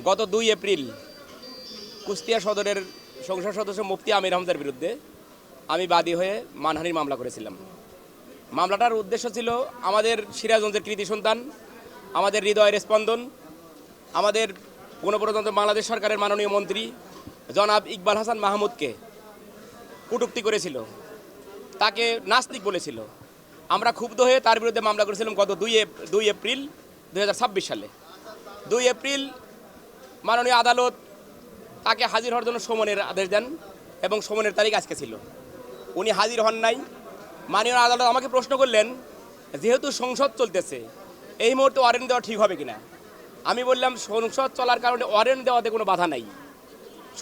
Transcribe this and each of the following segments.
গত 2 এপ্রিল কুষ্টিয়া সদরের সংসদ সদস্য মুফতি আমির হামজার বিরুদ্ধে আমি বাদী হয়ে মানহানির মামলা করেছিলাম। মামলাটার উদ্দেশ্য ছিল আমাদের সিরাজগঞ্জের কৃতি সন্তান, আমাদের হৃদয়ের স্পন্দন, আমাদের গণপ্রজাতন্ত্রী বাংলাদেশ সরকারের মাননীয় মন্ত্রী জনাব ইকবাল হাসান মাহমুদকে কটূক্তি করেছিল, তাকে নাস্তিক বলেছিল। আমরা ক্ষুব্ধ হয়ে তার বিরুদ্ধে মামলা করেছিলাম গত 2 এপ্রিল 2026 সালে। 2 এপ্রিল মাননীয় আদালত তাকে হাজির হওয়ার জন্য সমনের আদেশ দেন এবং সমনের তারিখ আজকে ছিল। উনি হাজির হন নাই। মাননীয় আদালত আমাকে প্রশ্ন করলেন, যেহেতু সংসদ চলতেছে এই মুহূর্তে ওয়ারেন্ট দেওয়া ঠিক হবে কিনা। আমি বললাম, সংসদ চলার কারণে ওয়ারেন্ট দেওয়াতে কোনো বাধা নাই।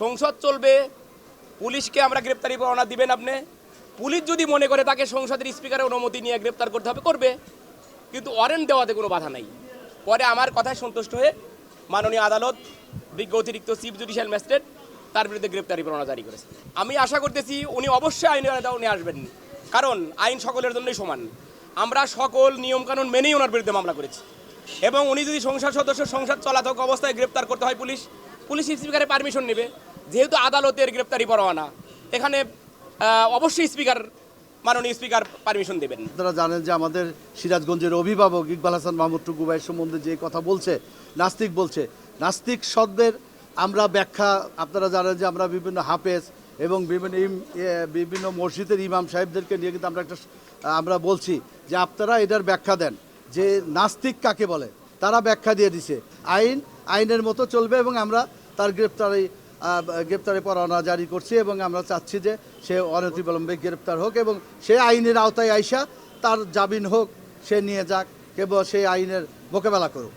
সংসদ চলবে, পুলিশকে আমরা গ্রেপ্তারি পরোয়ানা দিবেন আপনি। পুলিশ যদি মনে করে তাকে সংসদের স্পিকারের অনুমতি নিয়ে গ্রেপ্তার করতে হবে, করবে, কিন্তু ওয়ারেন্ট দেওয়াতে কোনো বাধা নাই। পরে আমার কথায় সন্তুষ্ট হয়ে মাননীয় আদালত বিজ্ঞ অতিরিক্ত চিফ জুডিশিয়াল ম্যাজিস্ট্রেট তার বিরুদ্ধে গ্রেপ্তারি পরোয়ানা জারি করেছে। আমি আশা করতেছি উনি অবশ্যই আইনের আওতায় নিয়ে আসবেন, কারণ আইন সকলের জন্যই সমান। আমরা সকল নিয়মকানুন মেনেই ওনার বিরুদ্ধে মামলা করেছি এবং উনি যদি সংসদ সদস্য সংসদ চলাতক অবস্থায় গ্রেপ্তার করতে হয় পুলিশ স্পিকারের পারমিশন নেবে। যেহেতু আদালতের গ্রেপ্তারি পরোয়ানা, এখানে অবশ্যই মাননীয় স্পিকার পারমিশন দেবেন। আপনারা জানেন যে আমাদের সিরাজগঞ্জের অভিভাবক ইকবাল হাসান মাহমুদ টুকু ভাইয়ের সম্বন্ধে যে কথা বলছে, নাস্তিক বলছে, নাস্তিক শব্দের আমরা ব্যাখ্যা আপনারা জানেন যে আমরা বিভিন্ন হাফেজ এবং বিভিন্ন মসজিদের ইমাম সাহেবদেরকে নিয়ে কিন্তু আমরা বলছি যে আপনারা এটার ব্যাখ্যা দেন যে নাস্তিক কাকে বলে। তারা ব্যাখ্যা দিয়ে দিছে, আইনের মতো চলবে এবং আমরা তার গ্রেপ্তারি পরোয়ানা জারি করছি এবং আমরা চাচ্ছি যে সে অনতিবিলম্বে গ্রেপ্তার হোক এবং সে আইনের আওতায় আইসা তার জামিন হোক, সে নিয়ে যাক, কেবল সেই আইনের মোকাবেলা করুক।